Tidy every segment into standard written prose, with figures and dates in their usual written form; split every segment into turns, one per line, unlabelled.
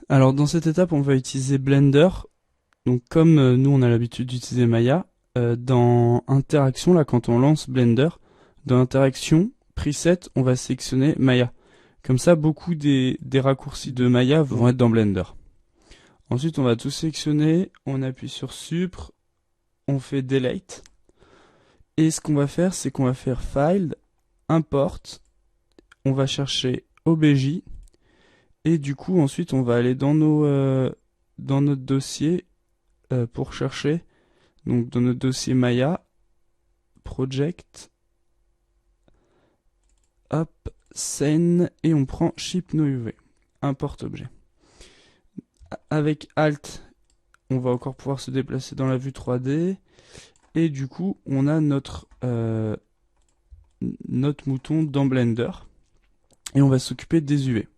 Alors dans cette étape, on va utiliser Blender. Donc comme nous on a l'habitude d'utiliser Maya, dans Interaction, là quand on lance Blender, dans Interaction, Preset, on va sélectionner Maya. Comme ça, beaucoup des raccourcis de Maya vont être dans Blender. Ensuite, on va tout sélectionner, on appuie sur Supr, on fait Delete. Et ce qu'on va faire, c'est qu'on va faire File, Import, on va chercher OBJ, et du coup, ensuite, on va aller dans notre dossier pour chercher, donc dans notre dossier Maya, Project, hop, Scene, et on prend Ship No UV, Import objet. Avec Alt, on va encore pouvoir se déplacer dans la vue 3D, et du coup, on a notre mouton dans Blender, et on va s'occuper des UV.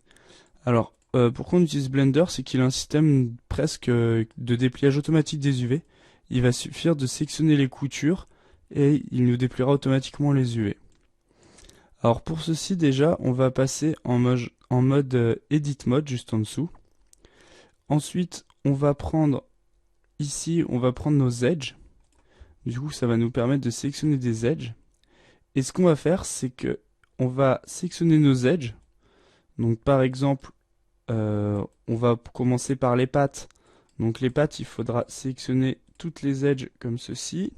Alors, pourquoi on utilise Blender, c'est qu'il a un système presque de dépliage automatique des UV. Il va suffire de sélectionner les coutures et il nous dépliera automatiquement les UV. Alors pour ceci déjà, on va passer en mode Edit Mode juste en dessous. Ensuite, on va prendre ici, on va prendre nos edges. Du coup, ça va nous permettre de sélectionner des edges. Et ce qu'on va faire, c'est que on va sélectionner nos edges. Donc par exemple, on va commencer par les pattes. Donc les pattes, il faudra sélectionner toutes les edges comme ceci.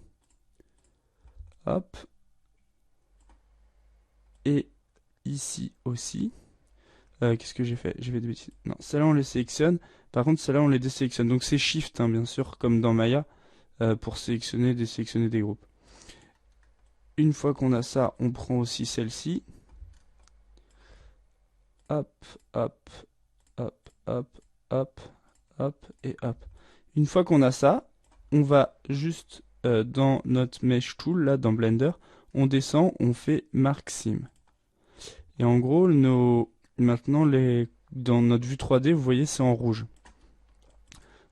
Hop. Et ici aussi. Qu'est-ce que j'ai fait? J'ai fait des bêtises. Non, celles-là on les sélectionne. Par contre, celles-là on les désélectionne. Donc c'est Shift, hein, bien sûr, comme dans Maya, pour sélectionner, désélectionner des groupes. Une fois qu'on a ça, on prend aussi celle-ci. Hop, hop, hop, hop, hop, hop et hop. Une fois qu'on a ça, on va juste dans notre Mesh Tool, là, dans Blender, on descend, on fait Mark Sim. Et en gros, maintenant, dans notre vue 3D, vous voyez, c'est en rouge.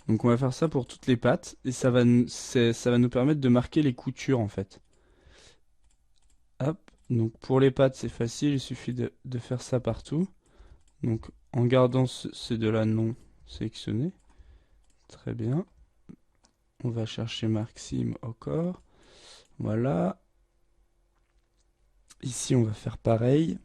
Donc on va faire ça pour toutes les pattes, et ça va nous permettre de marquer les coutures, en fait. Hop, donc pour les pattes, c'est facile, il suffit de faire ça partout. Donc en gardant ces deux-là non sélectionnés. Très bien. On va chercher Maxime au corps. Voilà. Ici, on va faire pareil.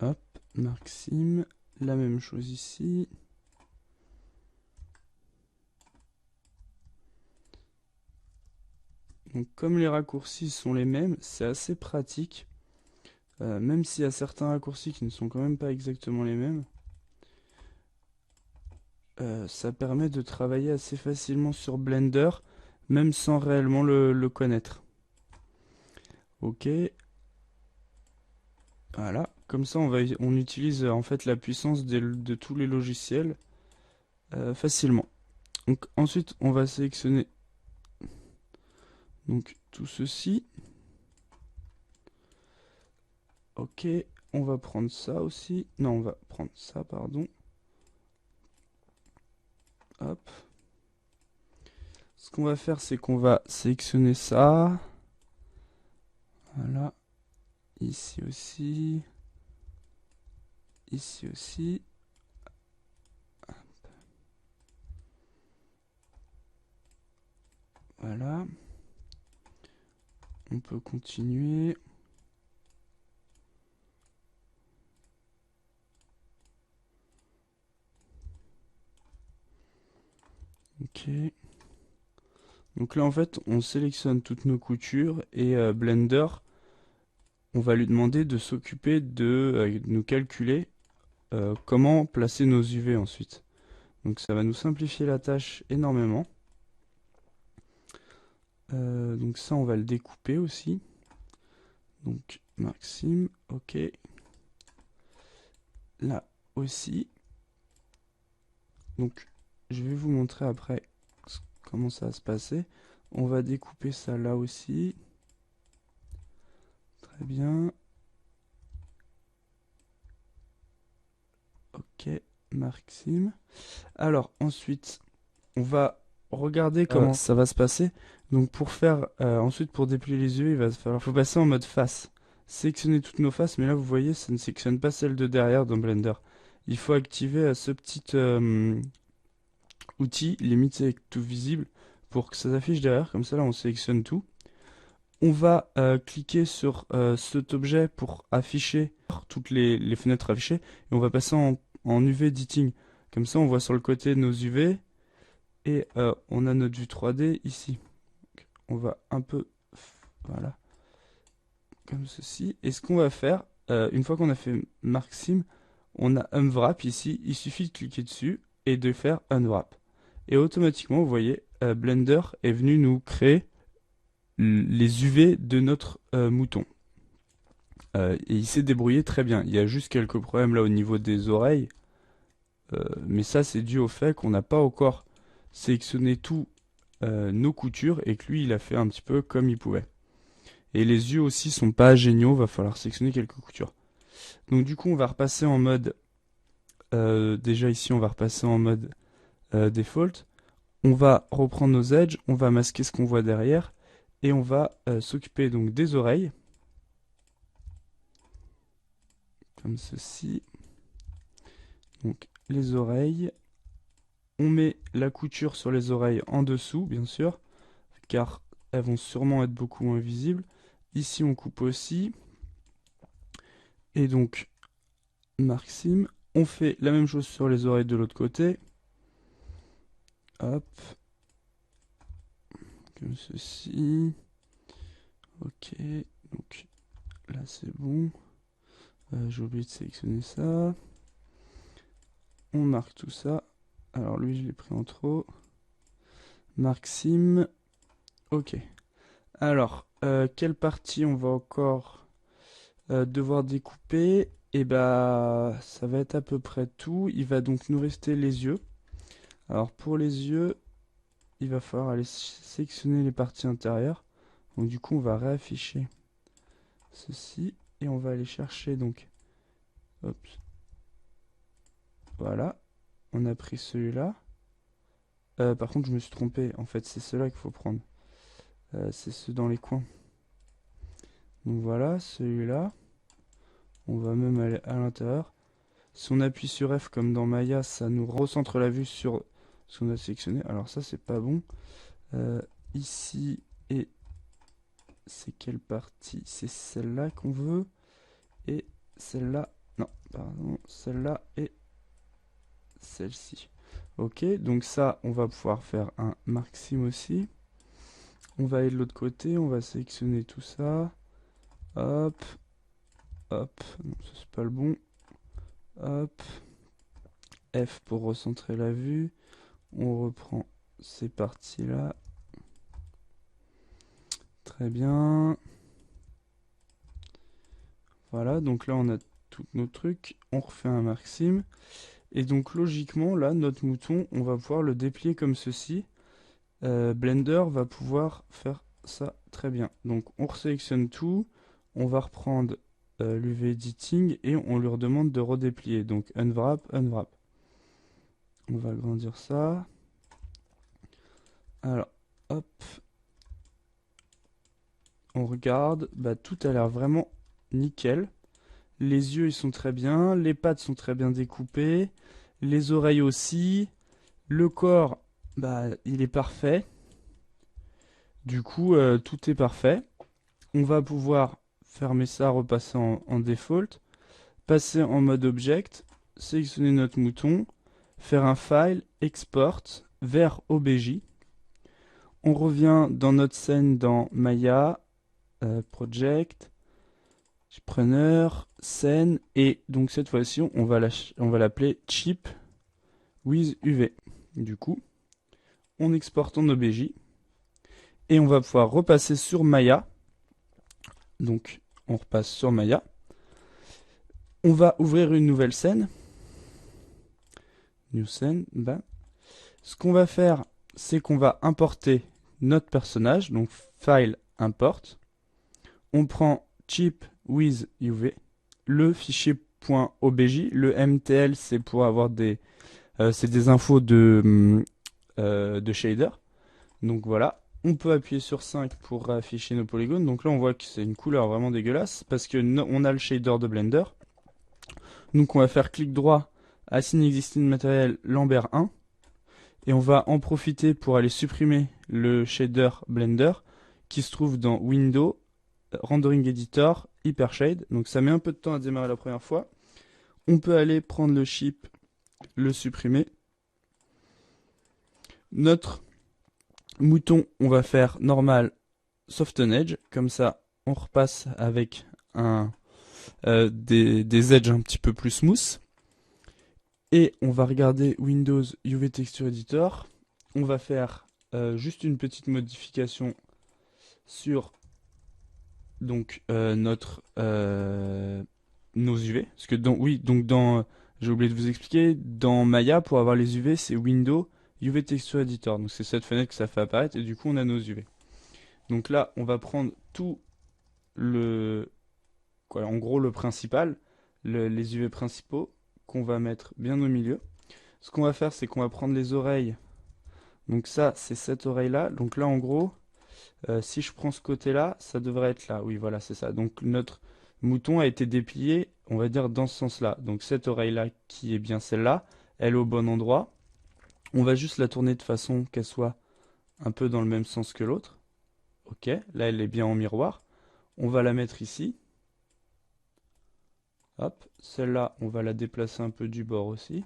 Hop, Maxime. La même chose ici. Donc comme les raccourcis sont les mêmes, c'est assez pratique. Même s'il y a certains raccourcis qui ne sont quand même pas exactement les mêmes. Ça permet de travailler assez facilement sur Blender, même sans réellement le connaître. Ok, voilà. Comme ça, on utilise en fait la puissance de tous les logiciels facilement. Donc ensuite, on va sélectionner donc tout ceci. Ok, on va prendre ça aussi. Non, on va prendre ça, pardon. Hop. Ce qu'on va faire, c'est qu'on va sélectionner ça. Voilà. Ici aussi. Ici aussi. Voilà. On peut continuer. Ok. Donc là, en fait, on sélectionne toutes nos coutures et Blender, on va lui demander de s'occuper de nous calculer comment placer nos UV ensuite. Donc ça va nous simplifier la tâche énormément. Donc ça, on va le découper aussi. Donc Maxime, ok. Là aussi. Donc je vais vous montrer après comment ça va se passer. On va découper ça là aussi. Très bien. Maxime. Alors ensuite, on va regarder comment ça va se passer. Donc pour faire, ensuite pour déplier les UV, faut passer en mode face. Sélectionner toutes nos faces, mais là vous voyez, ça ne sélectionne pas celle de derrière dans Blender. Il faut activer ce petit outil, Limit Select to Visible, pour que ça s'affiche derrière. Comme ça, là, on sélectionne tout. On va cliquer sur cet objet pour afficher toutes les fenêtres affichées. Et on va passer en UV Editing. Comme ça, on voit sur le côté nos UV. Et on a notre vue 3D ici. Donc, on va un peu... Voilà. Comme ceci. Et ce qu'on va faire, une fois qu'on a fait Maxime, on a Unwrap ici. Il suffit de cliquer dessus et de faire Unwrap. Et automatiquement, vous voyez, Blender est venu nous créer les UV de notre mouton. Et il s'est débrouillé très bien. Il y a juste quelques problèmes là au niveau des oreilles. Mais ça, c'est dû au fait qu'on n'a pas encore sélectionné tous nos coutures et que lui, il a fait un petit peu comme il pouvait. Et les yeux aussi sont pas géniaux, va falloir sélectionner quelques coutures. Donc du coup, on va repasser en mode... déjà ici, on va repasser en mode default. On va reprendre nos edges, on va masquer ce qu'on voit derrière. Et on va s'occuper donc des oreilles. Comme ceci. Donc les oreilles. On met la couture sur les oreilles en dessous, bien sûr. Car elles vont sûrement être beaucoup moins visibles. Ici, on coupe aussi. Et donc, Maxime. On fait la même chose sur les oreilles de l'autre côté. Hop. Comme ceci. Ok. Donc, là, c'est bon. J'ai oublié de sélectionner ça. On marque tout ça. Alors, lui, je l'ai pris en trop. Maxime. Ok. Alors, quelle partie on va encore devoir découper? Et bah, ça va être à peu près tout. Il va donc nous rester les yeux. Alors, pour les yeux, il va falloir aller sélectionner les parties intérieures. Donc, du coup, on va réafficher ceci. Et on va aller chercher, donc... Hop. Voilà. On a pris celui-là. Par contre, je me suis trompé. En fait, c'est ceux-là qu'il faut prendre. C'est ceux dans les coins. Donc voilà, celui-là. On va même aller à l'intérieur. Si on appuie sur F comme dans Maya, ça nous recentre la vue sur ce qu'on a sélectionné. Alors ça, c'est pas bon. Ici, et c'est quelle partie? C'est celle-là qu'on veut. Et celle-là. Non, pardon. Celle-là et celle-ci. Ok, donc ça, on va pouvoir faire un Maxime aussi. On va aller de l'autre côté, on va sélectionner tout ça. Hop. Hop. Non, ça c'est pas le bon. Hop. F pour recentrer la vue. On reprend ces parties-là. Très bien. Voilà, donc là on a tous nos trucs. On refait un Maxime. Et donc logiquement, là, notre mouton, on va pouvoir le déplier comme ceci. Blender va pouvoir faire ça très bien. Donc on resélectionne tout. On va reprendre l'UV Editing et on lui redemande de redéplier. Donc Unwrap, Unwrap. On va agrandir ça. Alors, hop. On regarde. Bah, tout a l'air vraiment nickel. Les yeux, ils sont très bien. Les pattes sont très bien découpées. Les oreilles aussi. Le corps, bah, il est parfait. Du coup, tout est parfait. On va pouvoir fermer ça, repasser en default. Passer en mode object. Sélectionner notre mouton. Faire un file, export vers OBJ. On revient dans notre scène dans Maya, project, preneur, scène, et donc cette fois-ci on va l'appeler chip with UV. Du coup, on exporte en OBJ et on va pouvoir repasser sur Maya. Donc on repasse sur Maya. On va ouvrir une nouvelle scène. New scène, ben. Ce qu'on va faire, c'est qu'on va importer notre personnage, donc file import. On prend chip with UV, le fichier .obj. Le MTL, c'est pour avoir c'est des infos de shader. Donc voilà, on peut appuyer sur 5 pour afficher nos polygones. Donc là, on voit que c'est une couleur vraiment dégueulasse parce que on a le shader de Blender. Donc on va faire clic droit, Assign Existing Material Lambert 1. Et on va en profiter pour aller supprimer le shader Blender qui se trouve dans Window, Rendering Editor, Hypershade. Donc ça met un peu de temps à démarrer la première fois. On peut aller prendre le chip, le supprimer. Notre mouton, on va faire normal Soften Edge. Comme ça, on repasse avec des edges un petit peu plus smooth. Et on va regarder Windows UV Texture Editor. On va faire juste une petite modification sur donc nos UV. Parce que j'ai oublié de vous expliquer, dans Maya, pour avoir les UV, c'est Windows UV Texture Editor. Donc c'est cette fenêtre que ça fait apparaître et du coup on a nos UV. Donc là, on va prendre tout en gros le principal, les UV principaux qu'on va mettre bien au milieu. Ce qu'on va faire, c'est qu'on va prendre les oreilles. Donc ça, c'est cette oreille-là. Donc là, en gros, si je prends ce côté-là, ça devrait être là. Oui, voilà, c'est ça. Donc notre mouton a été déplié, on va dire, dans ce sens-là. Donc cette oreille-là, qui est bien celle-là, elle est au bon endroit. On va juste la tourner de façon qu'elle soit un peu dans le même sens que l'autre. Ok, là, elle est bien en miroir. On va la mettre ici. Hop, celle-là, on va la déplacer un peu du bord aussi.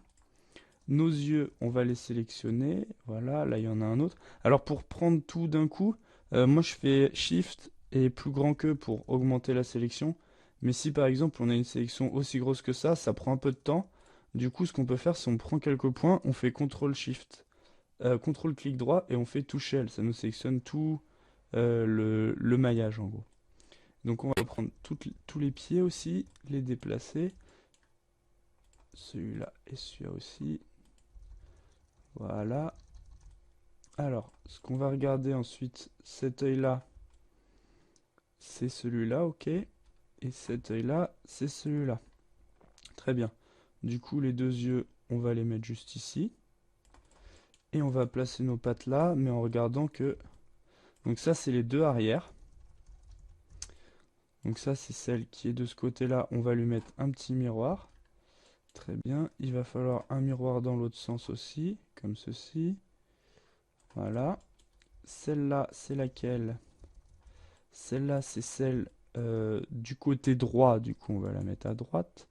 Nos yeux, on va les sélectionner. Voilà, là il y en a un autre. Alors pour prendre tout d'un coup, moi je fais Shift et plus grand que pour augmenter la sélection. Mais si par exemple on a une sélection aussi grosse que ça prend un peu de temps. Du coup, ce qu'on peut faire, c'est on prend quelques points, on fait CTRL Shift, CTRL clic droit et on fait Touch Shell. Ça nous sélectionne tout le maillage en gros. Donc on va prendre tous les pieds aussi, les déplacer. Celui-là et celui-là aussi. Voilà. Alors, ce qu'on va regarder ensuite, cet œil-là, c'est celui-là, ok. Et cet œil-là, c'est celui-là. Très bien. Du coup, les deux yeux, on va les mettre juste ici. Et on va placer nos pattes là, mais en regardant que... Donc ça, c'est les deux arrières. Donc ça, c'est celle qui est de ce côté-là. On va lui mettre un petit miroir. Très bien. Il va falloir un miroir dans l'autre sens aussi, comme ceci. Voilà. Celle-là, c'est laquelle? Celle-là, c'est celle du côté droit. Du coup, on va la mettre à droite.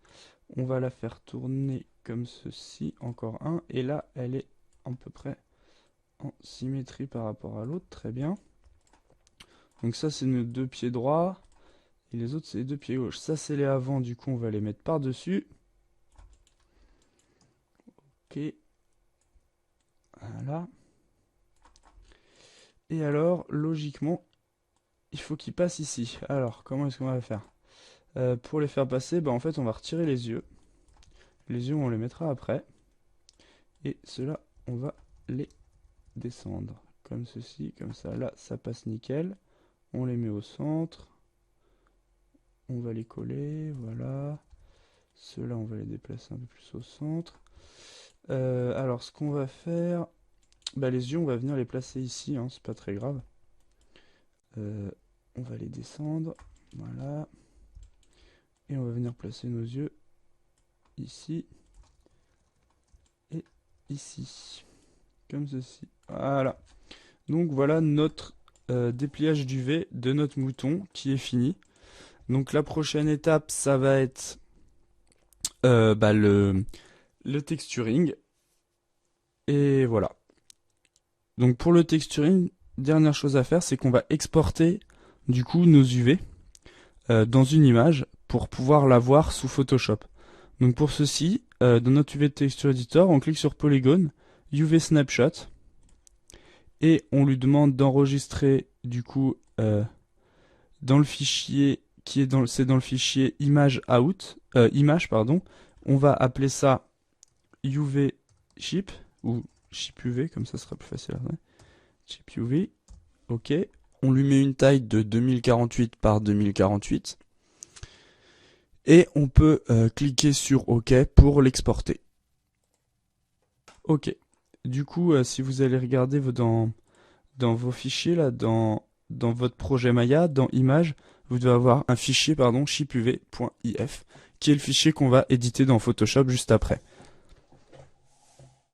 On va la faire tourner comme ceci. Encore un. Et là, elle est à peu près en symétrie par rapport à l'autre. Très bien. Donc ça, c'est nos deux pieds droits. Et les autres, c'est les deux pieds gauches. Ça, c'est les avant. Du coup, on va les mettre par-dessus. Ok. Voilà. Et alors, logiquement, il faut qu'ils passent ici. Alors, comment est-ce qu'on va faire? Pour les faire passer, bah, en fait, on va retirer les yeux. Les yeux, on les mettra après. Et ceux-là, on va les descendre. Comme ceci, comme ça. Là, ça passe nickel. On les met au centre. On va les coller, voilà. Ceux-là, on va les déplacer un peu plus au centre. Alors, ce qu'on va faire... Bah, les yeux, on va venir les placer ici, hein, c'est pas très grave. On va les descendre, voilà. Et on va venir placer nos yeux ici et ici. Comme ceci. Voilà. Donc voilà notre dépliage du V de notre mouton qui est fini. Donc la prochaine étape, ça va être le texturing. Et voilà. Donc pour le texturing, dernière chose à faire, c'est qu'on va exporter du coup nos UV dans une image pour pouvoir la voir sous Photoshop. Donc pour ceci, dans notre UV Texture Editor, on clique sur Polygone, UV Snapshot, et on lui demande d'enregistrer du coup dans le fichier qui est c'est dans le fichier image pardon. On va appeler ça UV chip ou chip UV, comme ça sera plus facile à faire. Chip UV, ok. On lui met une taille de 2048 par 2048. Et on peut cliquer sur OK pour l'exporter. OK. Du coup, si vous allez regarder dans vos fichiers, là, dans votre projet Maya, dans Images, vous devez avoir un fichier, shipuv.if, qui est le fichier qu'on va éditer dans Photoshop juste après.